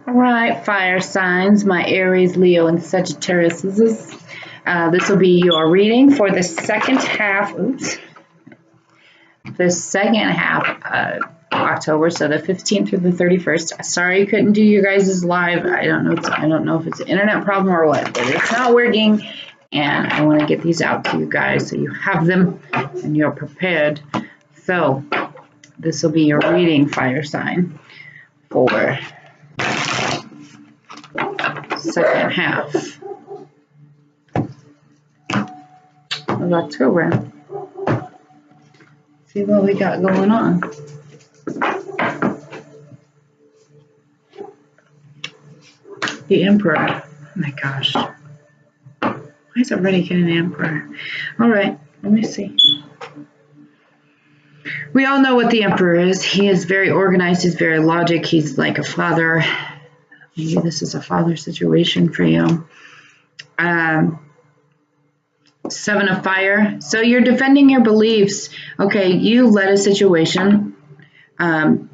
All right, fire signs, my Aries, Leo, and Sagittarius. This will be your reading for the second half. Oops. The second half of October, so the 15th through the 31st. Sorry, couldn't do you guys' live. I don't know if it's an internet problem or what, but it's not working, and I want to get these out to you guys so you have them and you're prepared. So this will be your reading, fire sign, for second half of October. See what we got going on. The Emperor. Oh my gosh. Why is everybody getting an Emperor? All right, let me see. We all know what the Emperor is. He is very organized. He's very logic. He's like a father. Maybe this is a father situation for you. Seven of Fire. So you're defending your beliefs. Okay, you led a situation, and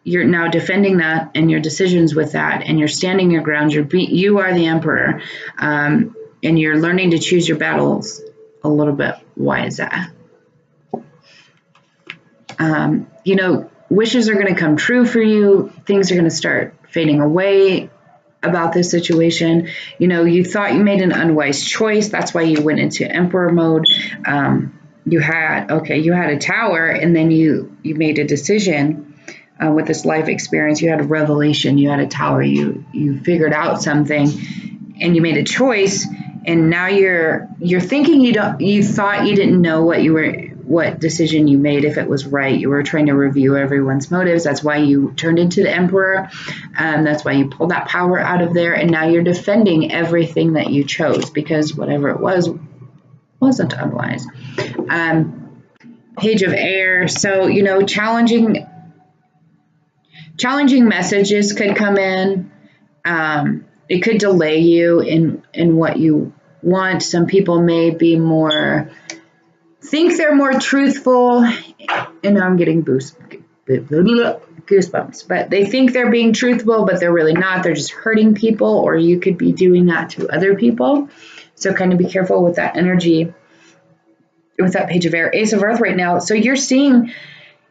you're now defending that and your decisions with that, and you're standing your ground. You are the Emperor, and you're learning to choose your battles a little bit. Why is that? You know, wishes are going to come true for you. Things are going to start fading away about this situation. You know, you thought you made an unwise choice. That's why you went into Emperor mode. You had a tower, and then you made a decision with this life experience. You had a revelation. You had a tower. You figured out something, and you made a choice. And now you're thinking you thought you didn't know what decision you made, if it was right. You were trying to review everyone's motives. That's why you turned into the Emperor. That's why you pulled that power out of there. And now you're defending everything that you chose, because whatever it was wasn't unwise. Page of Air. So, you know, challenging messages could come in. It could delay you in what you want. Some people may be think they're more truthful, and I'm getting goosebumps, but they think they're being truthful, but they're really not. They're just hurting people, or you could be doing that to other people. So kind of be careful with that energy, with that Page of Air. Ace of Earth right now. So you're seeing,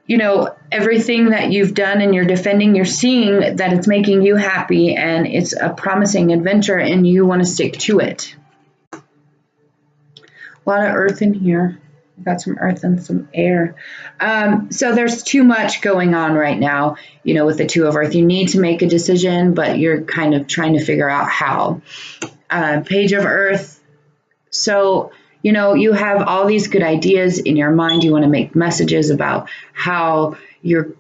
you know, everything that you've done and you're defending, you're seeing that it's making you happy and it's a promising adventure and you want to stick to it. A lot of earth in here. Got some earth and some air. So there's too much going on right now, you know, with the Two of Earth. You need to make a decision, but you're kind of trying to figure out how. Page of Earth. So, you know, you have all these good ideas in your mind. You want to make messages about how you're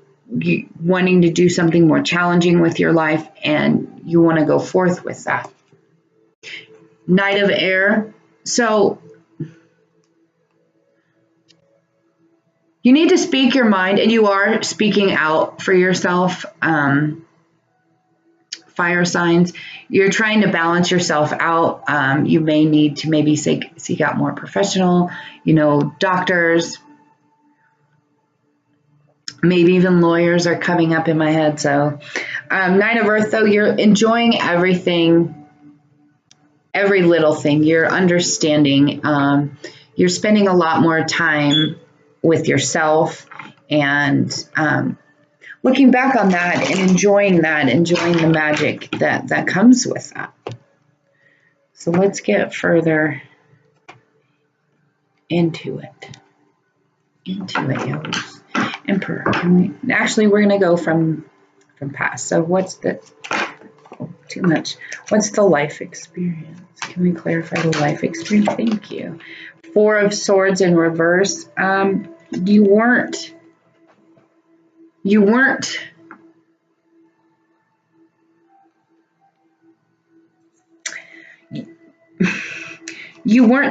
wanting to do something more challenging with your life, and you want to go forth with that. Knight of Air. So you need to speak your mind, and you are speaking out for yourself. Fire signs. You're trying to balance yourself out. You may need to maybe seek out more professional, you know, doctors, maybe even lawyers are coming up in my head. So Knight of Earth, though, you're enjoying everything, every little thing. You're understanding. You're spending a lot more time with yourself and looking back on that and enjoying the magic that comes with that. So let's get further into it. Yours. Emperor. Actually, we're going to go from past. So what's the, too much. What's the life experience? Can we clarify the life experience? Thank you. Four of Swords in reverse. You weren't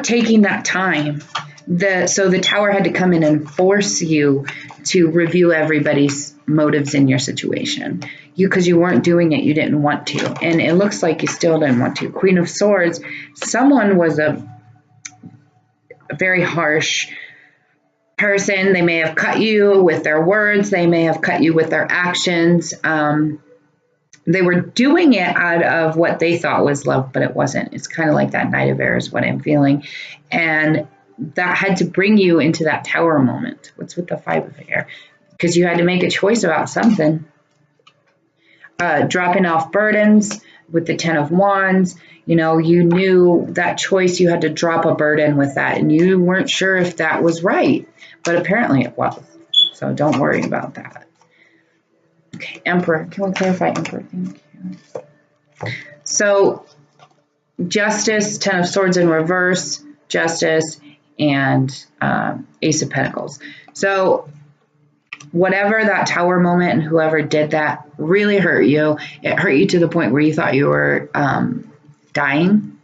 taking that time. So the Tower had to come in and force you to review everybody's motives in your situation. Because you weren't doing it, you didn't want to. And it looks like you still didn't want to. Queen of Swords, someone was a very harsh person. They may have cut you with their words. They may have cut you with their actions. they were doing it out of what they thought was love, but it wasn't. It's kind of like that Knight of Air is what I'm feeling. And that had to bring you into that Tower moment. What's with the Five of Air? Because you had to make a choice about something. Dropping off burdens with the Ten of Wands. You know, you knew that choice, you had to drop a burden with that, and you weren't sure if that was right, but apparently it was. So don't worry about that. Okay, Emperor. Can we clarify Emperor? Thank you. So Justice, Ten of Swords in reverse, Justice, and Ace of Pentacles. So whatever that Tower moment and whoever did that really hurt you. It hurt you to the point where you thought you were dying,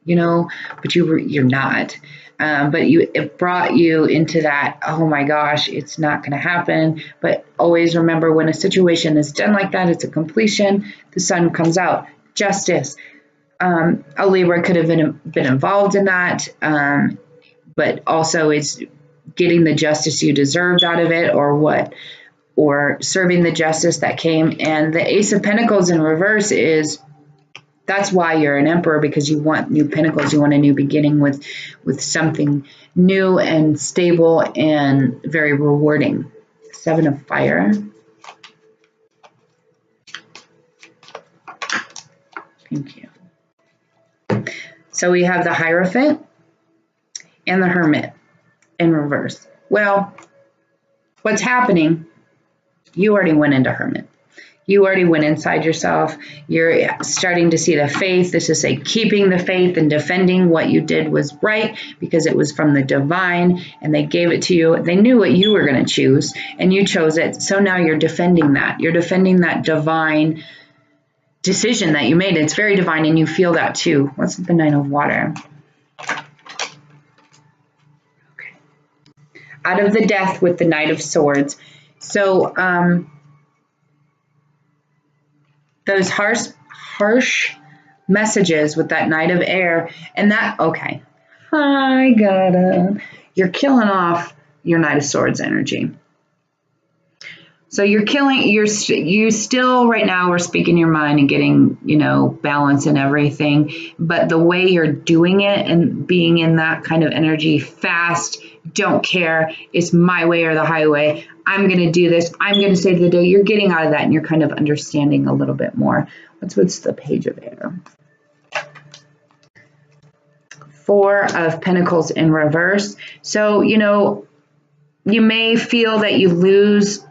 you know, but you're not. But it brought you into that, oh my gosh, it's not going to happen. But always remember, when a situation is done like that, it's a completion. The sun comes out. Justice. A Libra could have been involved in that, but also it's getting the justice you deserved out of it, or serving the justice that came. And the Ace of Pentacles in reverse that's why you're an Emperor, because you want new pentacles. You want a new beginning with something new and stable and very rewarding. Seven of Fire. Thank you. So we have the Hierophant and the Hermit in reverse. Well, what's happening? You already went into Hermit. You already went inside yourself. You're starting to see the faith. This is keeping the faith and defending what you did was right, because it was from the divine and they gave it to you. They knew what you were going to choose and you chose it. So now you're defending that. You're defending that divine decision that you made. It's very divine, and you feel that too. What's the Nine of Water? Okay. Out of the Death with the Knight of Swords. So, those harsh messages with that Knight of Air, and that, okay, you're killing off your Knight of Swords energy. So you still right now, we're speaking your mind and getting, you know, balance and everything, but the way you're doing it and being in that kind of energy, fast, don't care, it's my way or the highway. I'm going to do this. I'm going to save the day. You're getting out of that and you're kind of understanding a little bit more. What's the Page of Air? Four of Pentacles in reverse. So, you know, you may feel that you lose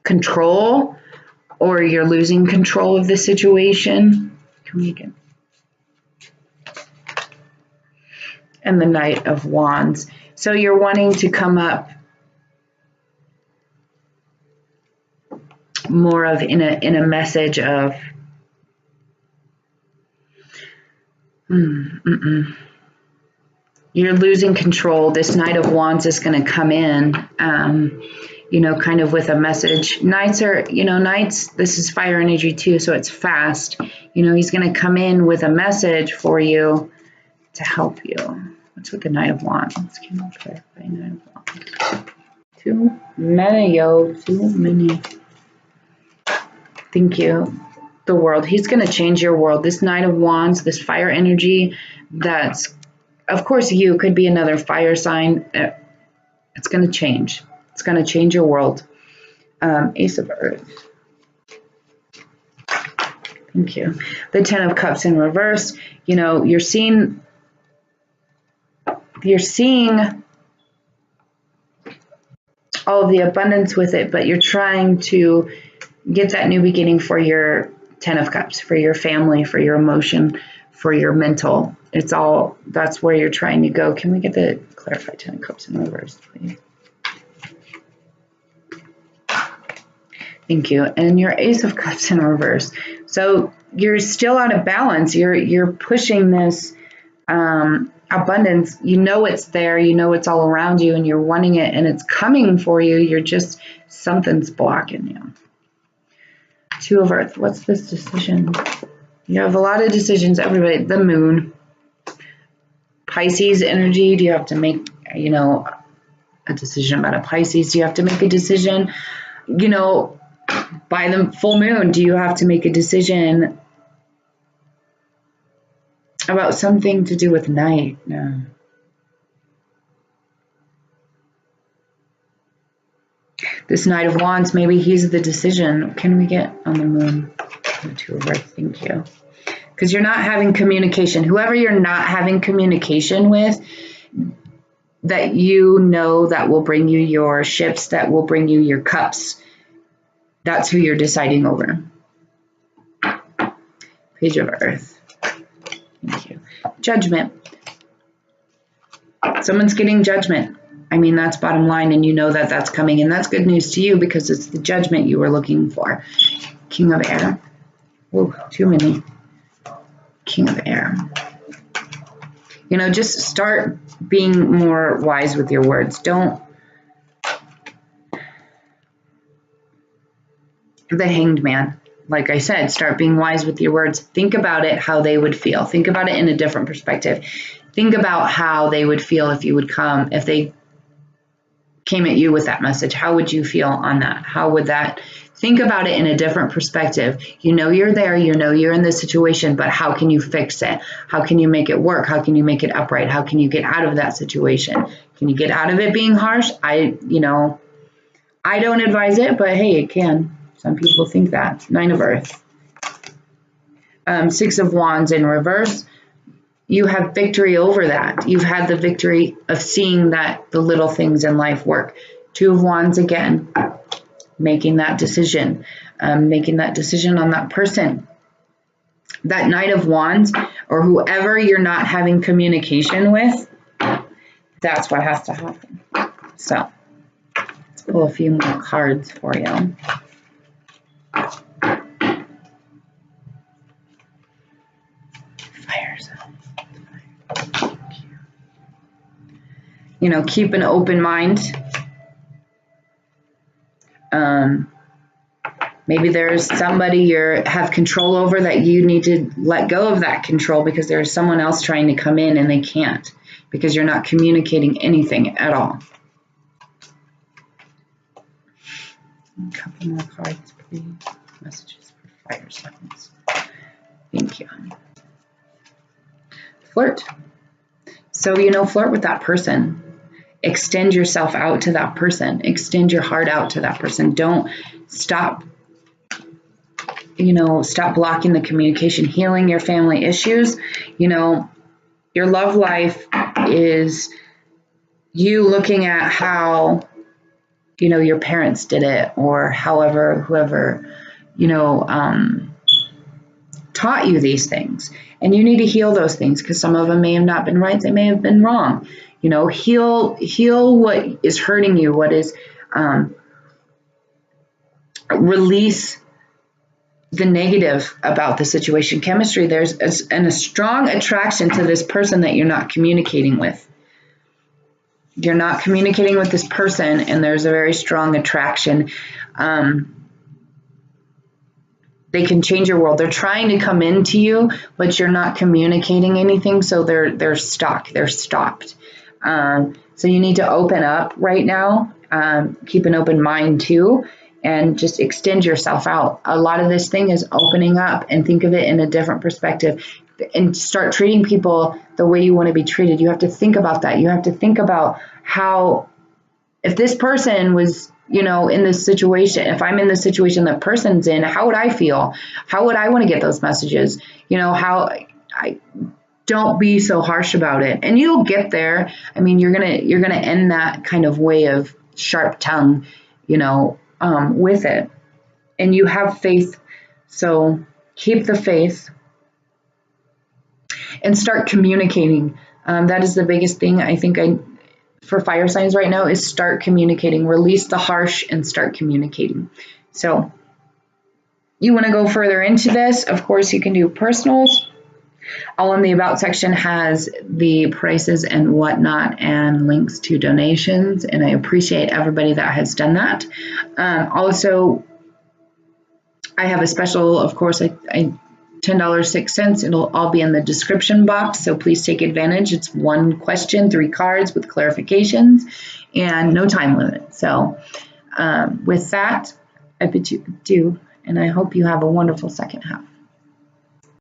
control, or you're losing control of the situation. Can we get? And the Knight of Wands. So you're wanting to come up more of in a message of you're losing control. This Knight of Wands is going to come in, you know, kind of with a message. Knights are, you know, Knights, this is fire energy too, so it's fast. You know, he's going to come in with a message for you to help you. What's with the Knight of Wands? Can I clarify Knight of Wands? Too many, yo. Too many. Thank you. The world. He's going to change your world. This Knight of Wands, this fire energy, that's, of course, you could be another fire sign. It's going to change. It's going to change your world. Ace of Earth. Thank you. The Ten of Cups in reverse. You know, you're seeing all of the abundance with it, but you're trying to get that new beginning for your Ten of Cups, for your family, for your emotion, for your mental. It's all, that's where you're trying to go. Can we get the clarified Ten of Cups in reverse, please? Thank you. And your Ace of Cups in reverse. So you're still out of balance. You're pushing this abundance. You know it's there. You know it's all around you, and you're wanting it, and it's coming for you. You're just, something's blocking you. Two of Earth. What's this decision? You have a lot of decisions. Everybody. The Moon. Pisces energy. Do you have to make, you know, a decision about a Pisces? Do you have to make a decision? You know, By the full moon, do you have to make a decision about something to do with night? No. This Knight of Wands, maybe he's the decision. Can we get on the moon? Two of Earth, thank you. Because you're not having communication. Whoever you're not having communication with, that you know that will bring you your ships, that will bring you your cups. That's who you're deciding over. Page of Earth. Thank you. Judgment. Someone's getting judgment. I mean, that's bottom line, and you know that that's coming, and that's good news to you because it's the judgment you were looking for. King of Air. Whoa, too many. King of Air. You know, just start being more wise with your words. Don't. The Hanged Man. Like I said, start being wise with your words. Think about it, how they would feel. Think about it in a different perspective. Think about how they would feel if you would come, if they came at you with that message. How would you feel on that? How would that? Think about it in a different perspective. You know you're there, you know you're in this situation, but how can you fix it? How can you make it work? How can you make it upright? How can you get out of that situation? Can you get out of it being harsh? I don't advise it, but hey, it can. Some people think that. Nine of Earth. Six of Wands in reverse. You have victory over that. You've had the victory of seeing that the little things in life work. Two of Wands again. Making that decision on that person. That Knight of Wands, or whoever you're not having communication with, that's what has to happen. So let's pull a few more cards for you. Fire zone. You know, keep an open mind. Maybe there's somebody you have control over that you need to let go of that control because there's someone else trying to come in and they can't because you're not communicating anything at all. A couple more cards, please. Messages for fire signs. Thank you. Flirt. So, flirt with that person. Extend yourself out to that person. Extend your heart out to that person. Don't stop. Stop blocking the communication, healing your family issues. Your love life is you looking at how, your parents did it or whoever, taught you these things. And you need to heal those things because some of them may have not been right. They may have been wrong. Heal what is hurting you, what is, release the negative about the situation. Chemistry, there's a strong attraction to this person that you're not communicating with. You're not communicating with this person and there's a very strong attraction. They can change your world. They're trying to come into you, but you're not communicating anything, so they're stuck. They're stopped. So you need to open up right now. Keep an open mind too. And just extend yourself out. A lot of this thing is opening up and think of it in a different perspective and start treating people the way you want to be treated. You have to think about that. You have to think about how, if this person was, in this situation, if I'm in the situation that person's in, how would I feel? How would I want to get those messages? Don't be so harsh about it. And you'll get there. I mean, you're going to end that kind of way of sharp tongue, with it, and you have faith. So keep the faith and start communicating. That is the biggest thing I think for fire signs right now is start communicating, release the harsh and start communicating. So you want to go further into this, of course you can do personals. All in the about section has the prices and whatnot and links to donations, and I appreciate everybody that has done that. Also, I have a special, of course, I $10.06. It'll all be in the description box, so please take advantage. It's one question, 3 cards with clarifications, and no time limit. So with that, I bid you adieu, and I hope you have a wonderful second half.